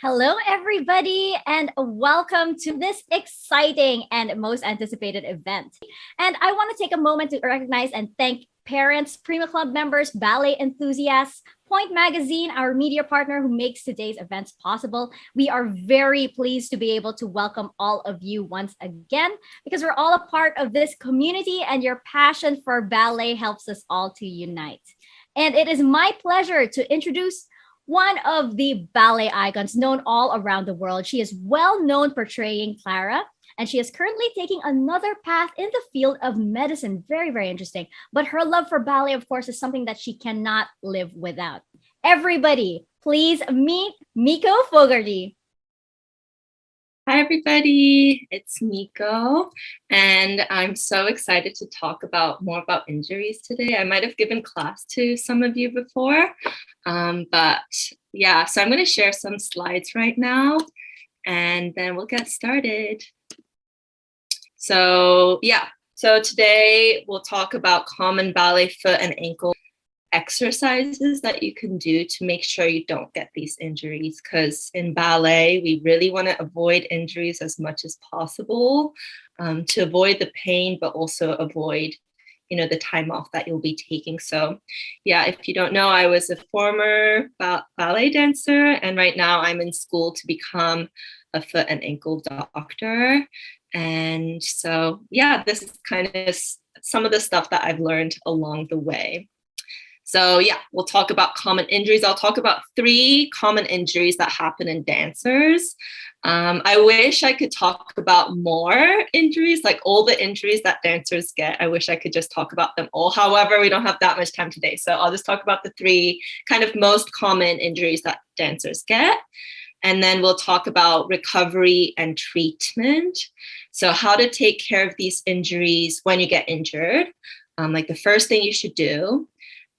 Hello, everybody, and welcome to this exciting and most anticipated event. And I want to take a moment to recognize and thank parents, Prima Club members, ballet enthusiasts, Point Magazine, our media partner who makes today's events possible. We are very pleased to be able to welcome all of you once again because we're all a part of this community and your passion for ballet helps us all to unite. And it is my pleasure to introduce one of the ballet icons known all around the world. She is well known portraying Clara, and she is currently taking another path in the field of medicine. Very, very interesting. But her love for ballet, of course, is something that she cannot live without. Everybody, please meet Miko Fogarty. Hi, everybody. It's Miko, and I'm so excited to talk more about injuries today. I might have given class to some of you before, but yeah, so I'm going to share some slides right now, and then we'll get started. So today we'll talk about common ballet foot and ankle exercises that you can do to make sure you don't get these injuries, because in ballet we really want to avoid injuries as much as possible, to avoid the pain but also avoid the time off that you'll be taking. So yeah, if you don't know, I was a former ballet dancer, and right now I'm in school to become a foot and ankle doctor. And so yeah, this is kind of some of the stuff that I've learned along the way. So yeah, we'll talk about common injuries. I'll talk about 3 common injuries that happen in dancers. I wish I could talk about more injuries, like all the injuries that dancers get. I wish I could just talk about them all. However, we don't have that much time today. So I'll just talk about the 3 kind of most common injuries that dancers get. And then we'll talk about recovery and treatment. So how to take care of these injuries when you get injured, like the first thing you should do.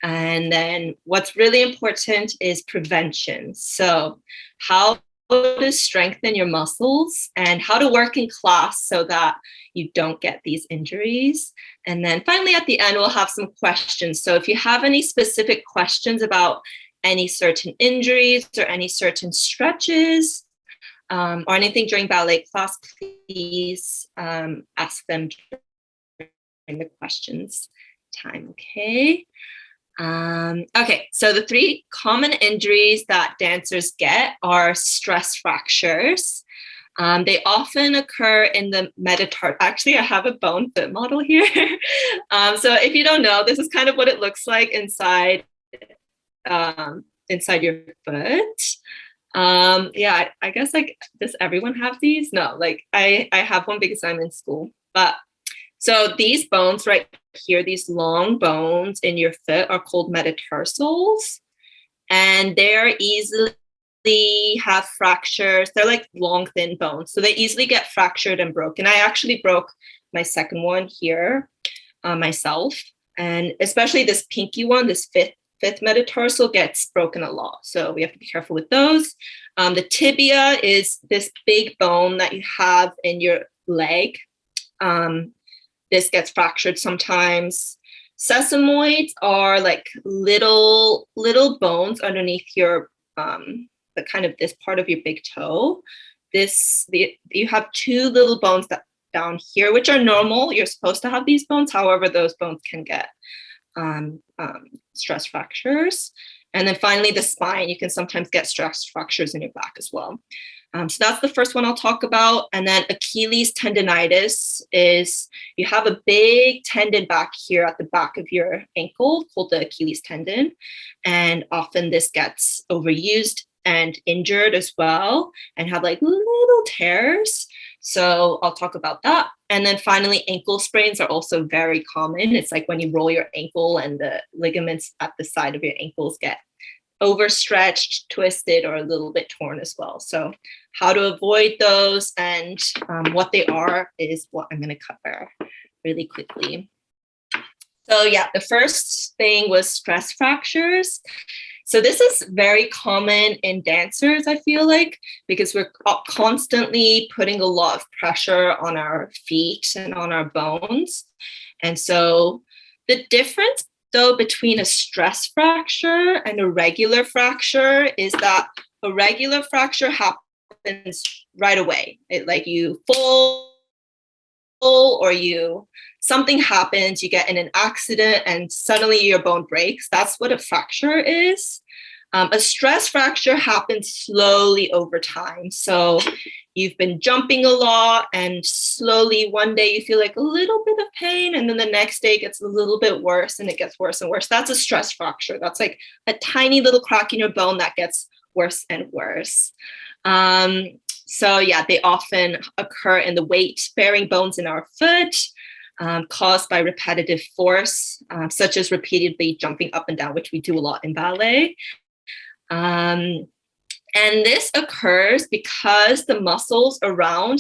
And then what's really important is prevention. So how to strengthen your muscles and how to work in class so that you don't get these injuries. And then finally, at the end, we'll have some questions. So if you have any specific questions about any certain injuries or any certain stretches, or anything during ballet class, please ask them during the questions time, okay? Okay, so the 3 common injuries that dancers get are stress fractures. They often occur in the metatarsal. Actually, I have a bone foot model here. So if you don't know, this is kind of what it looks like inside your foot. Yeah, I guess, like, does everyone have these? No, like I have one because I'm in school. But so these bones right here, these long bones in your foot are called metatarsals, and they're easily have fractures. They're like long, thin bones, so they easily get fractured and broken. I actually broke my second one here myself, and especially this pinky one, this fifth metatarsal, gets broken a lot. So we have to be careful with those. The tibia is this big bone that you have in your leg. This gets fractured sometimes. Sesamoids are like little bones underneath your the kind of this part of your big toe. You have 2 little bones that down here, which are normal. You're supposed to have these bones. However, those bones can get stress fractures. And then finally, the spine. You can sometimes get stress fractures in your back as well. So that's the first one I'll talk about. And then Achilles tendinitis is you have a big tendon back here at the back of your ankle called the Achilles tendon. And often this gets overused and injured as well and have like little tears. So I'll talk about that. And then finally, ankle sprains are also very common. It's like when you roll your ankle and the ligaments at the side of your ankles get overstretched, twisted, or a little bit torn as well. So how to avoid those and what they are is what I'm going to cover really quickly. So yeah, the first thing was stress fractures. So this is very common in dancers, I feel like, because we're constantly putting a lot of pressure on our feet and on our bones. And so the difference, though, between a stress fracture and a regular fracture is that A regular fracture happens right away. It like you fall or something happens, you get in an accident and suddenly your bone breaks. That's what a fracture is. A stress fracture happens slowly over time. So you've been jumping a lot and slowly one day you feel like a little bit of pain and then the next day it gets a little bit worse and it gets worse and worse. That's a stress fracture. That's like a tiny little crack in your bone that gets worse and worse. So yeah, they often occur in the weight-bearing bones in our foot, caused by repetitive force, such as repeatedly jumping up and down, which we do a lot in ballet. And this occurs because the muscles around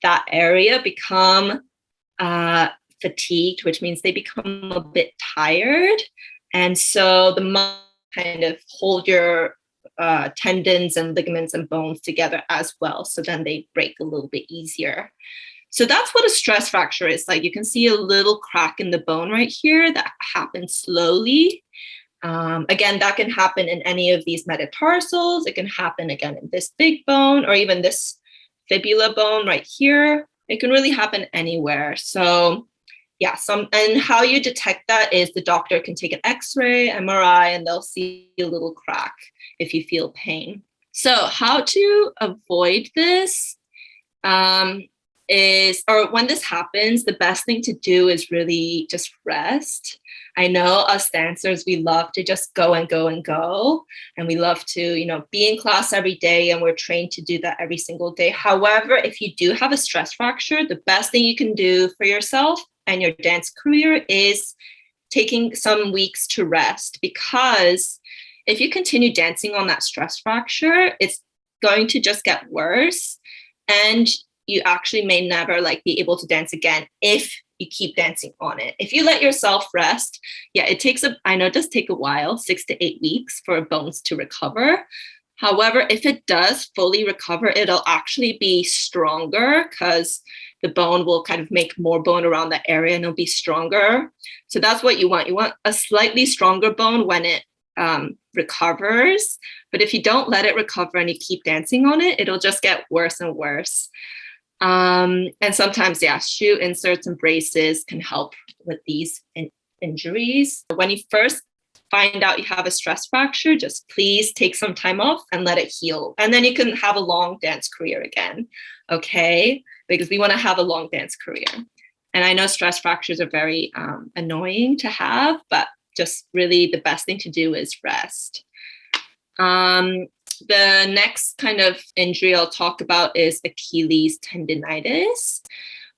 that area become fatigued, which means they become a bit tired. And so the muscles kind of hold your tendons and ligaments and bones together as well. So then they break a little bit easier. So that's what a stress fracture is like. You can see a little crack in the bone right here that happens slowly. Again, that can happen in any of these metatarsals. It can happen again in this big bone or even this fibula bone right here. It can really happen anywhere. So yeah, and how you detect that is the doctor can take an X-ray, MRI, and they'll see a little crack if you feel pain. So how to avoid this or when this happens, the best thing to do is really just rest. I know us dancers, we love to just go and go and go. And we love to, be in class every day and we're trained to do that every single day. However, if you do have a stress fracture, the best thing you can do for yourself and your dance career is taking some weeks to rest, because if you continue dancing on that stress fracture, it's going to just get worse. And you actually may never be able to dance again if you keep dancing on it. If you let yourself rest, yeah, it does take a while, 6 to 8 weeks for bones to recover. However, if it does fully recover, it'll actually be stronger because the bone will kind of make more bone around that area and it'll be stronger. So that's what you want. You want a slightly stronger bone when it recovers. But if you don't let it recover and you keep dancing on it, it'll just get worse and worse. And sometimes, shoe inserts and braces can help with these injuries. When you first find out you have a stress fracture, just please take some time off and let it heal. And then you can have a long dance career again, okay? Because we want to have a long dance career. And I know stress fractures are very annoying to have, but just really the best thing to do is rest. The next kind of injury I'll talk about is Achilles tendinitis,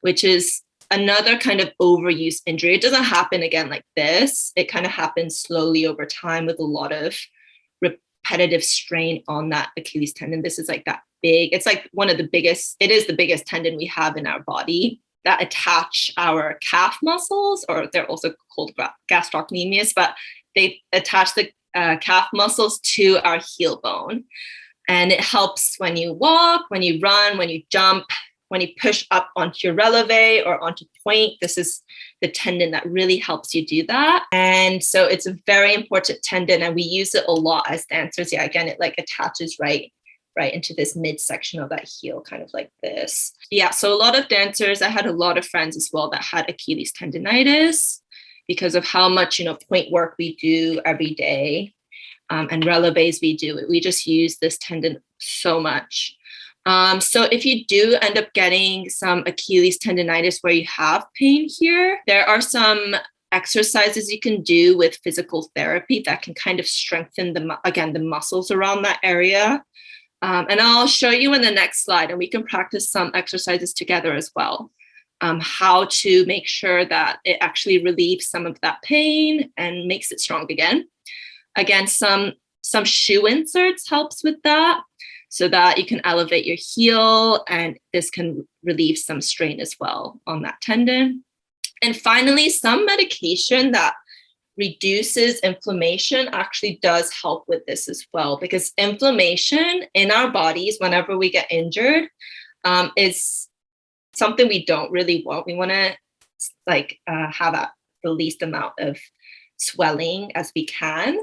which is another kind of overuse injury. It doesn't happen again like this. It kind of happens slowly over time with a lot of repetitive strain on that Achilles tendon. This is like that big, it's like one of the biggest, it is the biggest tendon we have in our body that attach our calf muscles, or they're also called gastrocnemius, but they attach the calf muscles to our heel bone. And it helps when you walk, when you run, when you jump, when you push up onto your releve or onto point. This is the tendon that really helps you do that. And so it's a very important tendon and we use it a lot as dancers. Yeah, again, it attaches right into this midsection of that heel, kind of like this. Yeah, so a lot of dancers, I had a lot of friends as well that had Achilles tendinitis because of how much, point work we do every day and releves we do. We just use this tendon so much. So if you do end up getting some Achilles tendinitis where you have pain here, there are some exercises you can do with physical therapy that can kind of strengthen the muscles around that area. And I'll show you in the next slide, and we can practice some exercises together as well. How to make sure that it actually relieves some of that pain and makes it strong again. Again, some shoe inserts helps with that, so that you can elevate your heel, and this can relieve some strain as well on that tendon. And finally, some medication that reduces inflammation actually does help with this as well, because inflammation in our bodies whenever we get injured is something we don't really want. We want to have the least amount of swelling as we can.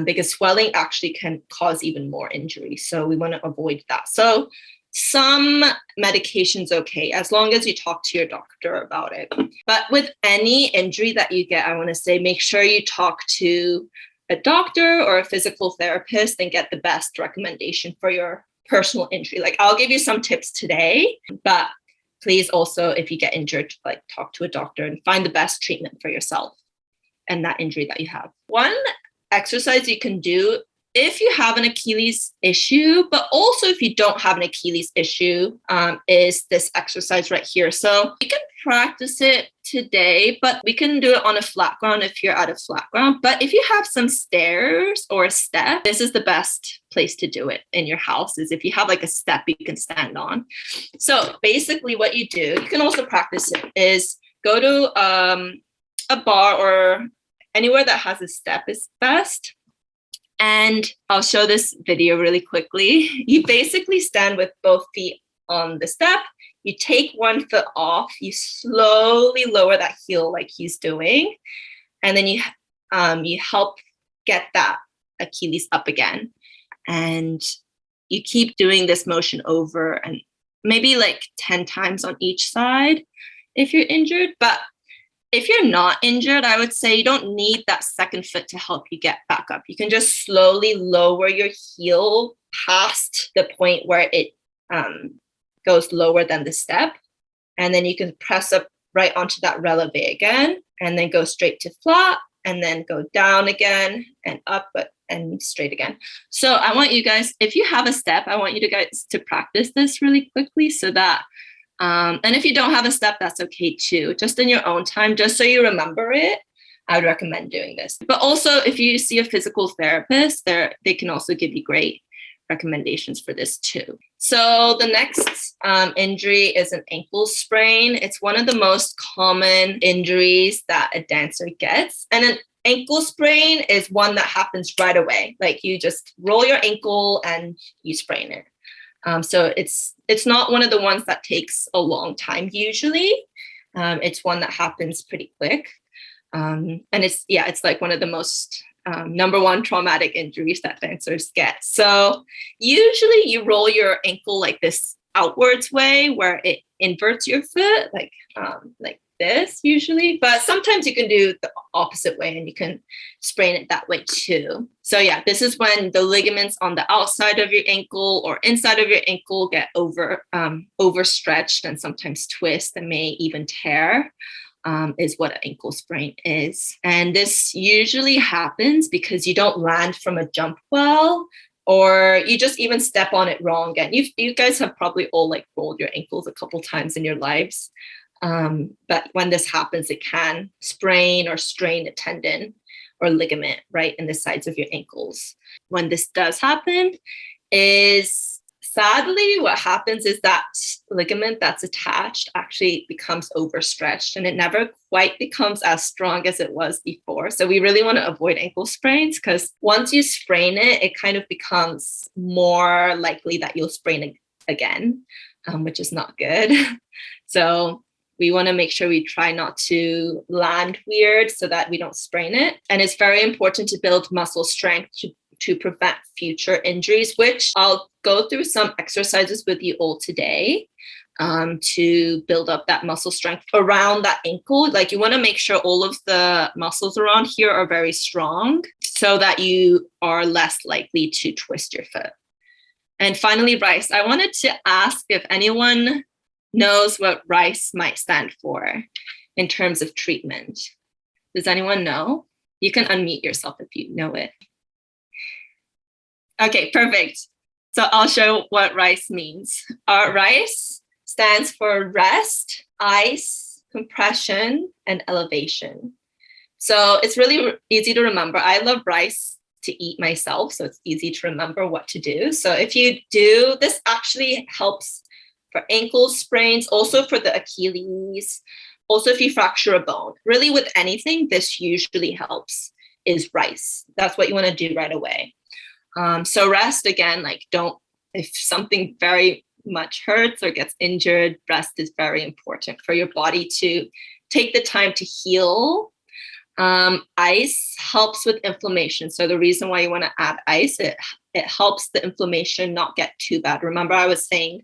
because swelling actually can cause even more injury. So we want to avoid that. So some medication's okay, as long as you talk to your doctor about it. But with any injury that you get, I want to say, make sure you talk to a doctor or a physical therapist and get the best recommendation for your personal injury. Like, I'll give you some tips today, but please also, if you get injured, like, talk to a doctor and find the best treatment for yourself and that injury that you have. One exercise you can do if you have an Achilles issue, but also if you don't have an Achilles issue, is this exercise right here. So you can practice it today, but we can do it on a flat ground if you're at a flat ground. But if you have some stairs or a step, this is the best place to do it in your house, is if you have like a step you can stand on. So basically what you do, you can also practice it, is go to a bar or anywhere that has a step is best. And I'll show this video really quickly. You basically stand with both feet on the step. You take one foot off. You slowly lower that heel like he's doing. And then you help get that Achilles up again. And you keep doing this motion over, and maybe like 10 times on each side if you're injured. But if you're not injured, I would say you don't need that second foot to help you get back up. You can just slowly lower your heel past the point where it goes lower than the step. And then you can press up right onto that releve again, and then go straight to flat, and then go down again and up and straight again. So I want you guys, if you have a step, I want you guys to practice this really quickly, so that and if you don't have a step, that's okay too. Just in your own time, just so you remember it, I would recommend doing this. But also, if you see a physical therapist, they can also give you great recommendations for this too. So the next injury is an ankle sprain. It's one of the most common injuries that a dancer gets. And an ankle sprain is one that happens right away. Like, you just roll your ankle and you sprain it. So it's not one of the ones that takes a long time usually. It's one that happens pretty quick. And it's like one of the most number one traumatic injuries that dancers get. So usually you roll your ankle like this outwards way, where it inverts your foot, like this usually, but sometimes you can do the opposite way and you can sprain it that way too. So yeah, this is when the ligaments on the outside of your ankle or inside of your ankle get overstretched and sometimes twist and may even tear, is what an ankle sprain is. And this usually happens because you don't land from a jump well, or you just even step on it wrong. And you guys have probably all like rolled your ankles a couple times in your lives. But when this happens, it can sprain or strain a tendon or ligament right in the sides of your ankles. When this does happen, is sadly what happens is that ligament that's attached actually becomes overstretched, and it never quite becomes as strong as it was before. So we really want to avoid ankle sprains, because once you sprain it, it kind of becomes more likely that you'll sprain again, which is not good. So we want to make sure we try not to land weird so that we don't sprain it. And it's very important to build muscle strength to prevent future injuries, which I'll go through some exercises with you all today to build up that muscle strength around that ankle. Like, you want to make sure all of the muscles around here are very strong so that you are less likely to twist your foot. And finally, RICE. I wanted to ask if anyone knows what RICE might stand for in terms of treatment. Does anyone know? You can unmute yourself if you know it. Okay, perfect. So I'll show what RICE means. RICE stands for rest, ice, compression, and elevation. So it's really easy to remember. I love RICE to eat myself, so it's easy to remember what to do. So if you do, this actually helps for ankle sprains, also for the Achilles, also if you fracture a bone. Really, with anything, this usually helps, is RICE. That's what you want to do right away. So rest, again, like, if something very much hurts or gets injured, rest is very important for your body to take the time to heal. Ice helps with inflammation. So the reason why you want to add ice, it helps the inflammation not get too bad. Remember, I was saying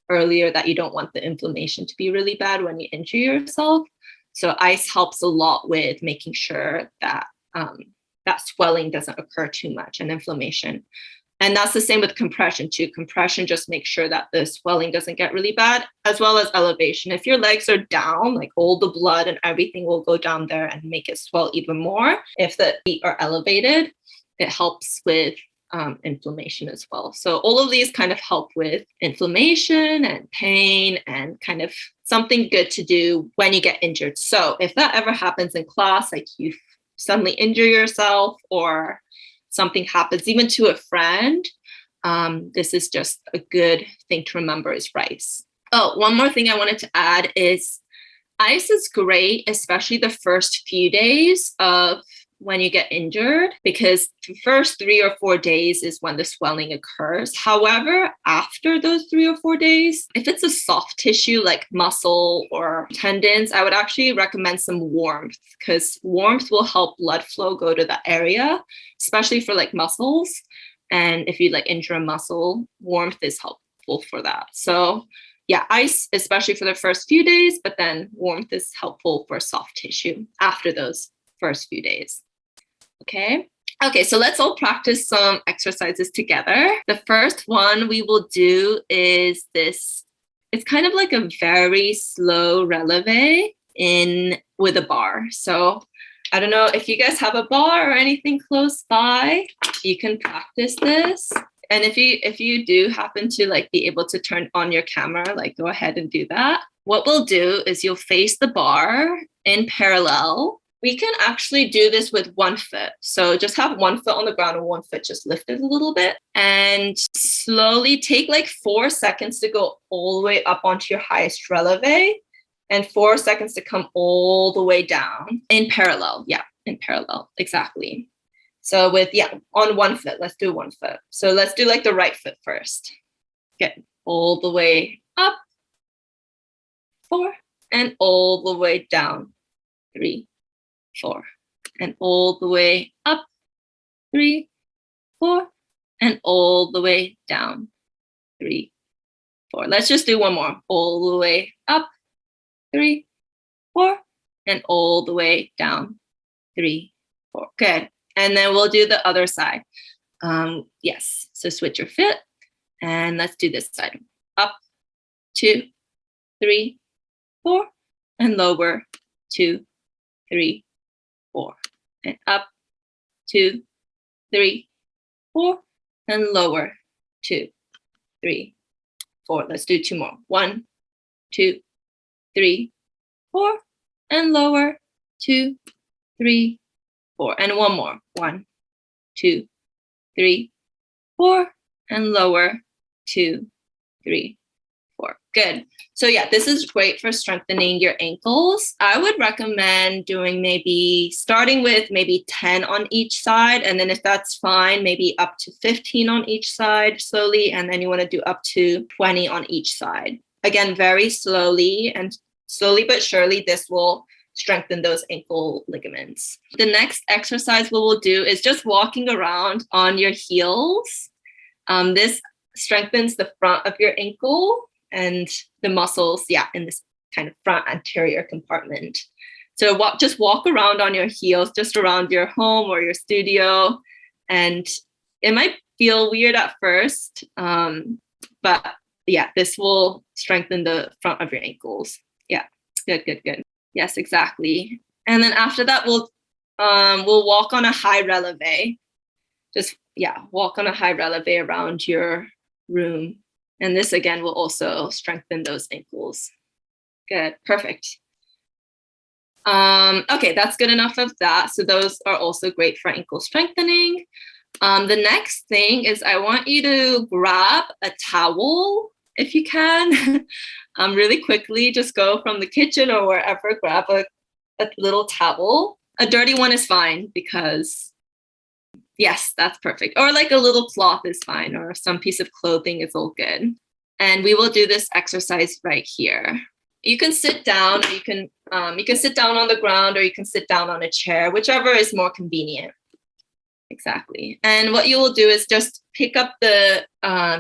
earlier that you don't want the inflammation to be really bad when you injure yourself. So ice helps a lot with making sure that that swelling doesn't occur too much and inflammation. And that's the same with compression too. Compression just makes sure that the swelling doesn't get really bad, as well as elevation. If your legs are down, like all the blood and everything will go down there and make it swell even more. If the feet are elevated, it helps with inflammation as well. So all of these kind of help with inflammation and pain and kind of something good to do when you get injured. So if that ever happens in class, like you suddenly injure yourself or something happens even to a friend, this is just a good thing to remember is rice. Oh, one more thing I wanted to add is ice is great, especially the first few days of when you get injured, because the first 3 or 4 days is when the swelling occurs. However, after those 3 or 4 days, if it's a soft tissue like muscle or tendons, I would actually recommend some warmth, because warmth will help blood flow go to that area, especially for like muscles. And if you like injure a muscle, warmth is helpful for that. So yeah, ice, especially for the first few days, but then warmth is helpful for soft tissue after those first few days. Okay, so let's all practice some exercises together. The first one we will do is this. It's kind of like a very slow releve with a bar. So I don't know if you guys have a bar or anything close by, you can practice this. And if you do happen to like be able to turn on your camera, like go ahead and do that. What we'll do is you'll face the bar in parallel. We can actually do this with one foot. So just have one foot on the ground and one foot just lifted a little bit. And slowly take like 4 seconds to go all the way up onto your highest releve and 4 seconds to come all the way down in parallel. Yeah, in parallel, exactly. So on one foot, let's do one foot. So let's do like the right foot first. Get all the way up, 4, and all the way down, 3, 4, and all the way up, 3, 4, and all the way down, 3, 4. Let's just do one more. All the way up, 3, 4, and all the way down, 3, 4. Good. And then we'll do the other side. Yes. So switch your foot, and let's do this side. Up, 2, 3, 4, and lower, 2, 3, 4, and up, 2, 3, 4, and lower, 2, 3, 4. Let's do 2 more. 1, 2, 3, 4, and lower, 2, 3, 4, and one more. 1, 2, 3, 4, and lower, 2, 3, 4. Good. So yeah, this is great for strengthening your ankles. I would recommend doing starting with maybe 10 on each side. And then if that's fine, maybe up to 15 on each side slowly. And then you want to do up to 20 on each side. Again, very slowly but surely this will strengthen those ankle ligaments. The next exercise we will do is just walking around on your heels. This strengthens the front of your ankle and the muscles, in this kind of front anterior compartment. So just walk around on your heels, just around your home or your studio. And it might feel weird at first, but this will strengthen the front of your ankles. Yeah, good. Yes, exactly. And then after that, we'll walk on a high releve. Just, walk on a high releve around your room. And this, again, will also strengthen those ankles. Good, perfect. Okay, that's good enough of that. So those are also great for ankle strengthening. The next thing is I want you to grab a towel if you can. Really quickly, just go from the kitchen or wherever, grab a little towel. A dirty one is fine because, yes, that's perfect. Or like a little cloth is fine, or some piece of clothing is all good. And we will do this exercise right here. You can sit down, or you can sit down on the ground, or you can sit down on a chair, whichever is more convenient. Exactly. And what you will do is just pick up the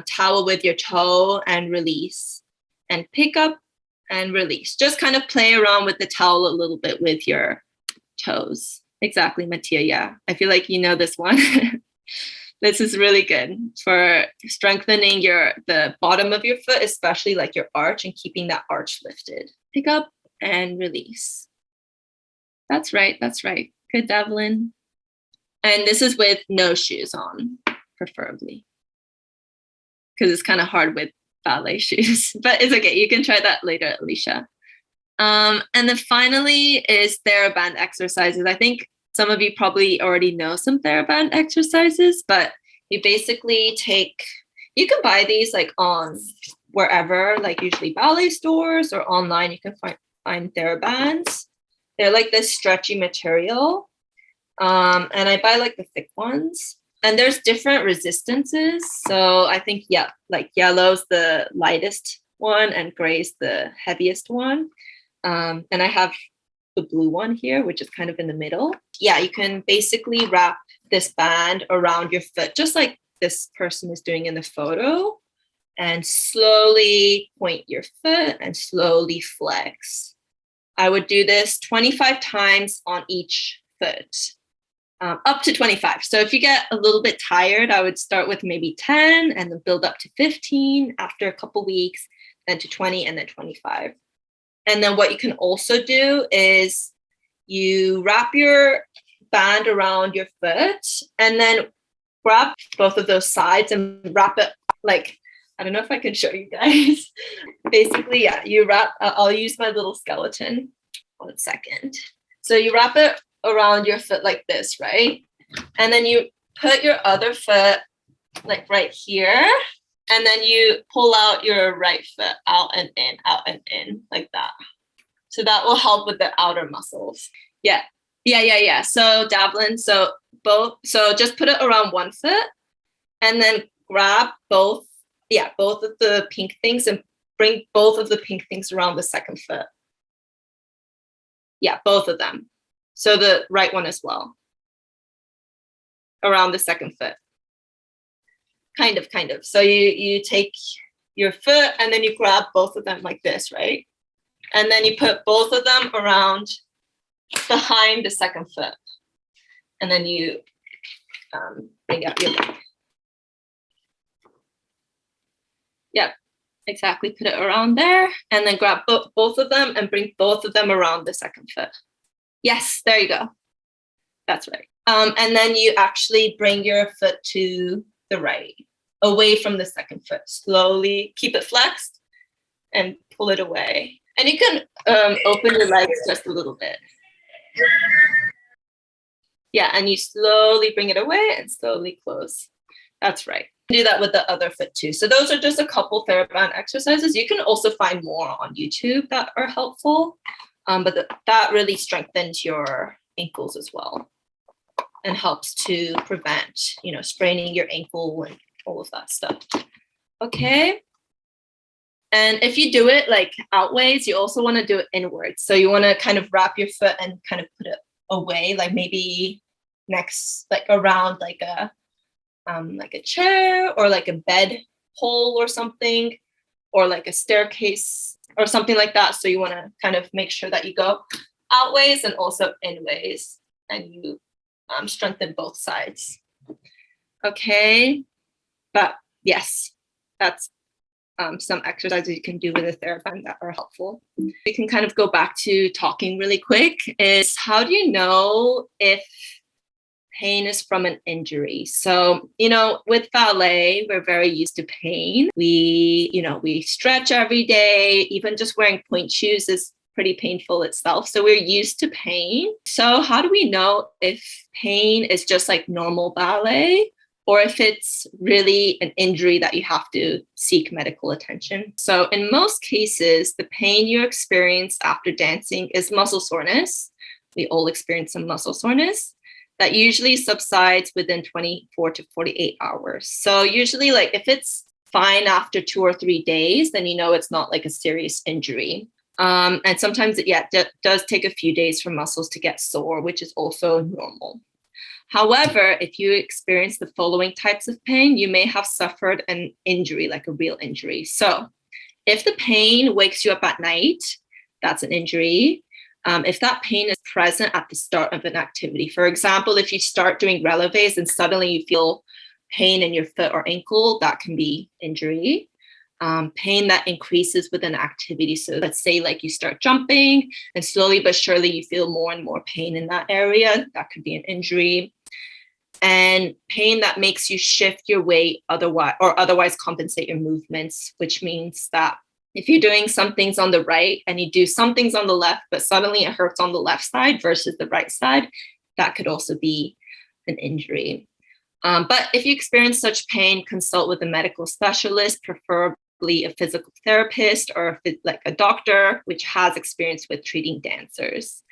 towel with your toe and release, and pick up and release. Just kind of play around with the towel a little bit with your toes. Exactly, Mattia. Yeah, I feel like you know this one. This is really good for strengthening the bottom of your foot, especially like your arch, and keeping that arch lifted. Pick up and release. That's right. That's right. Good, Devlin. And this is with no shoes on, preferably, because it's kind of hard with ballet shoes, but it's okay. You can try that later, Alicia. And then finally is TheraBand exercises. I think some of you probably already know some TheraBand exercises, but you basically you can buy these like on wherever, like usually ballet stores, or online. You can find TheraBands. They're like this stretchy material. And I buy like the thick ones. And there's different resistances. So I think, yeah, like yellow's the lightest one and gray's the heaviest one. And I have the blue one here, which is kind of in the middle. Yeah, you can basically wrap this band around your foot, just like this person is doing in the photo, and slowly point your foot and slowly flex. I would do this 25 times on each foot. Up to 25. So if you get a little bit tired, I would start with maybe 10 and then build up to 15 after a couple weeks, then to 20 and then 25. And then what you can also do is you wrap your band around your foot and then grab both of those sides and wrap it like, I don't know if I can show you guys. Basically, yeah, you wrap, I'll use my little skeleton. 1 second. So you wrap it around your foot like this, right? And then you put your other foot like right here, and then you pull out your right foot out and in like that. So that will help with the outer muscles. Yeah. So Davlin, so just put it around one foot and then grab both of the pink things and bring both of the pink things around the second foot. Yeah, both of them. So the right one as well, around the second foot. Kind of. So you take your foot and then you grab both of them like this, right? And then you put both of them around behind the second foot. And then you bring out your leg. Yeah, exactly. Put it around there and then grab both of them and bring both of them around the second foot. Yes, there you go. That's right. And then you actually bring your foot to the right, away from the second foot. Slowly keep it flexed and pull it away. And you can open your legs just a little bit. Yeah, and you slowly bring it away and slowly close. That's right. Do that with the other foot too. So those are just a couple TheraBand exercises. You can also find more on YouTube that are helpful. But that really strengthens your ankles as well and helps to prevent, spraining your ankle and all of that stuff. Okay. And if you do it like outwards, you also want to do it inwards. So you want to kind of wrap your foot and kind of put it away, like maybe next, like around like a chair or like a bed pole or something, or like a staircase or something like that. So you want to kind of make sure that you go outways and also inways, and you strengthen both sides. Okay, but yes, that's some exercises you can do with a TheraBand that are helpful. We can kind of go back to talking really quick. Is how do you know if pain is from an injury? So, with ballet, we're very used to pain. We stretch every day. Even just wearing point shoes is pretty painful itself. So we're used to pain. So how do we know if pain is just like normal ballet, or if it's really an injury that you have to seek medical attention? So in most cases, the pain you experience after dancing is muscle soreness. We all experience some muscle soreness that usually subsides within 24 to 48 hours. So usually, like if it's fine after 2 or 3 days, then it's not like a serious injury. And sometimes it does take a few days for muscles to get sore, which is also normal. However, if you experience the following types of pain, you may have suffered an injury, like a real injury. So if the pain wakes you up at night, that's an injury. If that pain is present at the start of an activity, for example, if you start doing releves and suddenly you feel pain in your foot or ankle, that can be injury. Pain that increases with an activity. So let's say like you start jumping and slowly but surely you feel more and more pain in that area, that could be an injury. And pain that makes you shift your weight otherwise compensate your movements, which means that if you're doing some things on the right and you do some things on the left, but suddenly it hurts on the left side versus the right side, that could also be an injury. But if you experience such pain, consult with a medical specialist, preferably a physical therapist or like a doctor, which has experience with treating dancers.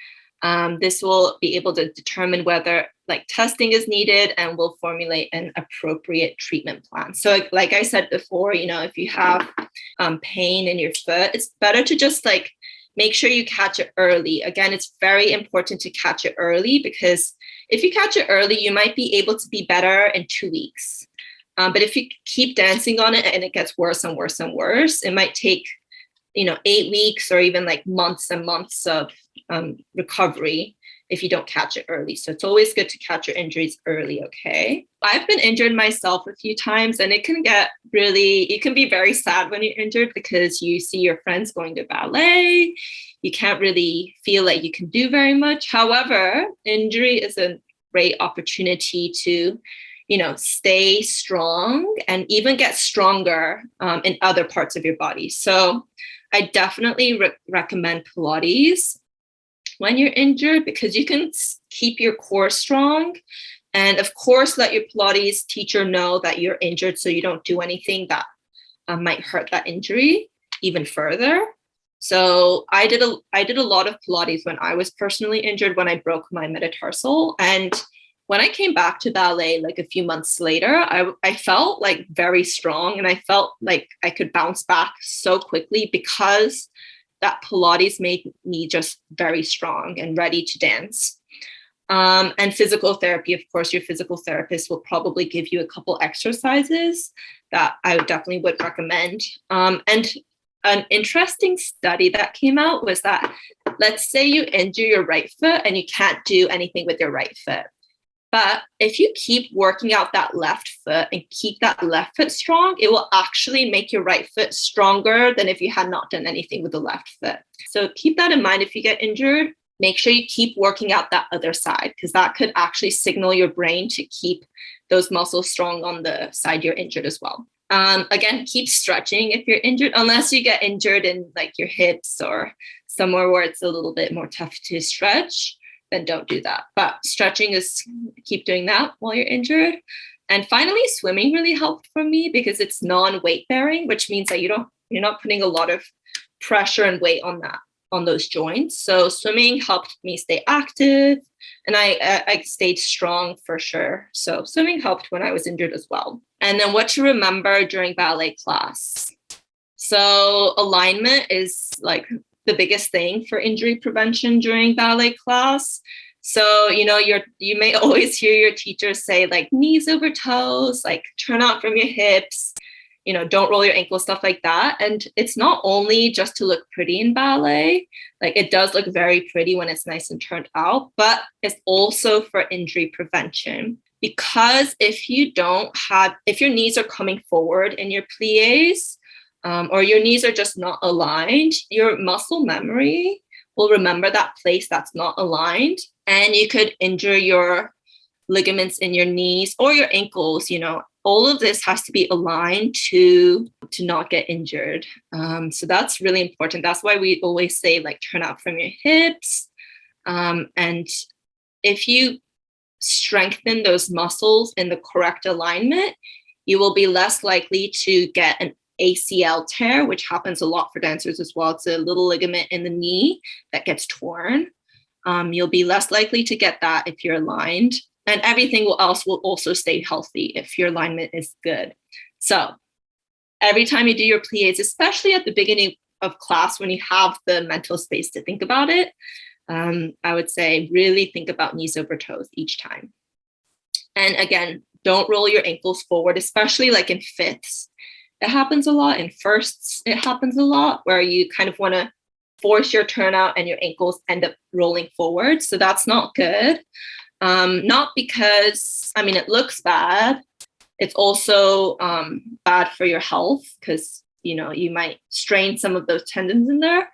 This will be able to determine whether like testing is needed and will formulate an appropriate treatment plan. So like I said before, if you have pain in your foot, it's better to just like make sure you catch it early. Again, it's very important to catch it early because if you catch it early, you might be able to be better in 2 weeks. But if you keep dancing on it and it gets worse and worse and worse, it might take 8 weeks or even like months and months of recovery if you don't catch it early. So it's always good to catch your injuries early, okay? I've been injured myself a few times and it can be very sad when you're injured because you see your friends going to ballet. You can't really feel like you can do very much. However, injury is a great opportunity to stay strong and even get stronger in other parts of your body. So I definitely recommend Pilates when you're injured because you can keep your core strong. And of course, let your Pilates teacher know that you're injured so you don't do anything that might hurt that injury even further. So I did a lot of Pilates when I was personally injured when I broke my metatarsal. And when I came back to ballet, like a few months later, I felt like very strong and I felt like I could bounce back so quickly because that Pilates made me just very strong and ready to dance. And physical therapy, of course, your physical therapist will probably give you a couple exercises that I definitely would recommend. And an interesting study that came out was that, let's say you injure your right foot and you can't do anything with your right foot. But if you keep working out that left foot and keep that left foot strong, it will actually make your right foot stronger than if you had not done anything with the left foot. So keep that in mind if you get injured. Make sure you keep working out that other side because that could actually signal your brain to keep those muscles strong on the side you're injured as well. Again, keep stretching if you're injured, unless you get injured in like your hips or somewhere where it's a little bit more tough to stretch. Then don't do that. But stretching keep doing that while you're injured. And finally, swimming really helped for me because it's non-weight bearing, which means that you're not putting a lot of pressure and weight on those joints. So swimming helped me stay active and I stayed strong for sure. So swimming helped when I was injured as well. And then what to remember during ballet class. So alignment is like the biggest thing for injury prevention during ballet class. So, you may always hear your teacher say like knees over toes, like turn out from your hips, don't roll your ankles, stuff like that. And it's not only just to look pretty in ballet, like it does look very pretty when it's nice and turned out, but it's also for injury prevention. Because if your knees are coming forward in your plies, or your knees are just not aligned, your muscle memory will remember that place that's not aligned, and you could injure your ligaments in your knees or your ankles. All of this has to be aligned to not get injured. So that's really important. That's why we always say like turn out from your hips. And if you strengthen those muscles in the correct alignment, you will be less likely to get an ACL tear, which happens a lot for dancers as well. It's a little ligament in the knee that gets torn. You'll be less likely to get that if you're aligned, and everything else will also stay healthy if your alignment is good. So every time you do your plies, especially at the of class when you have the mental space to think about it. I would say really think about knees over toes each time. And again, don't roll your ankles forward, especially like in fifths. It happens a lot. In firsts, it happens a lot where you kind of want to force your turnout and your ankles end up rolling forward. So that's not good. Not because, I mean, it looks bad. It's also bad for your health because, you know, you might strain some of those tendons in there.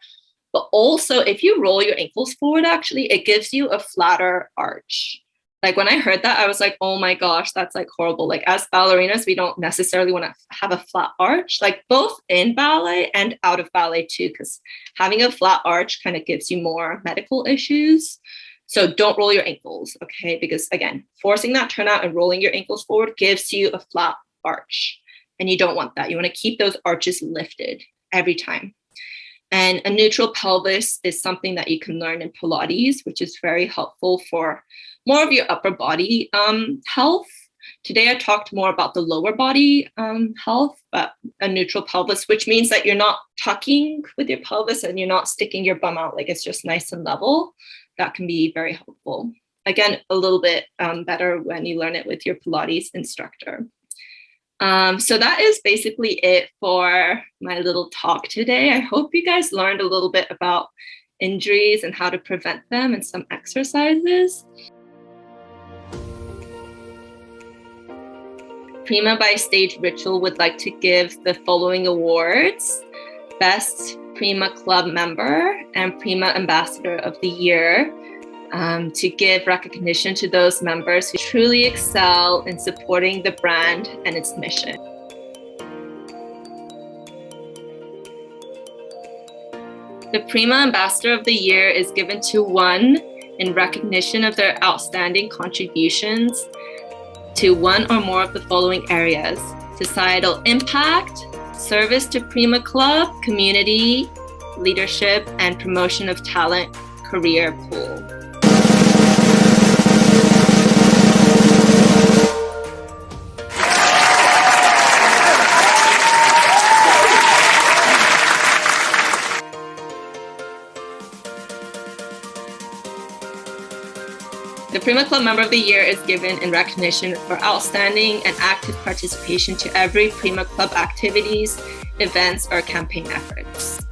But also, if you roll your ankles forward, actually, it gives you a flatter arch. Like when I heard that, I was like, oh my gosh, that's like horrible. Like as ballerinas, we don't necessarily want to have a flat arch, like both in ballet and out of ballet too, because having a flat arch kind of gives you more medical issues. So don't roll your ankles, okay? Because again, forcing that turnout and rolling your ankles forward gives you a flat arch. And you don't want that. You want to keep those arches lifted every time. And a neutral pelvis is something that you can learn in Pilates, which is very helpful for more of your upper body health. Today, I talked more about the lower body health, but a neutral pelvis, which means that you're not tucking with your pelvis and you're not sticking your bum out, like it's just nice and level. That can be very helpful. Again, a little bit better when you learn it with your Pilates instructor. So that is basically it for my little talk today. I hope you guys learned a little bit about injuries and how to prevent them and some exercises. Prima by StageRitual would like to give the following awards: Best Prima Club Member and Prima Ambassador of the Year, to give recognition to those members who truly excel in supporting the brand and its mission. The Prima Ambassador of the Year is given to one in recognition of their outstanding contributions to one or more of the following areas: societal impact, service to Prima Club, community, leadership, and promotion of talent career pool. The Prima Club Member of the Year is given in recognition for outstanding and active participation to every Prima Club activities, events, or campaign efforts.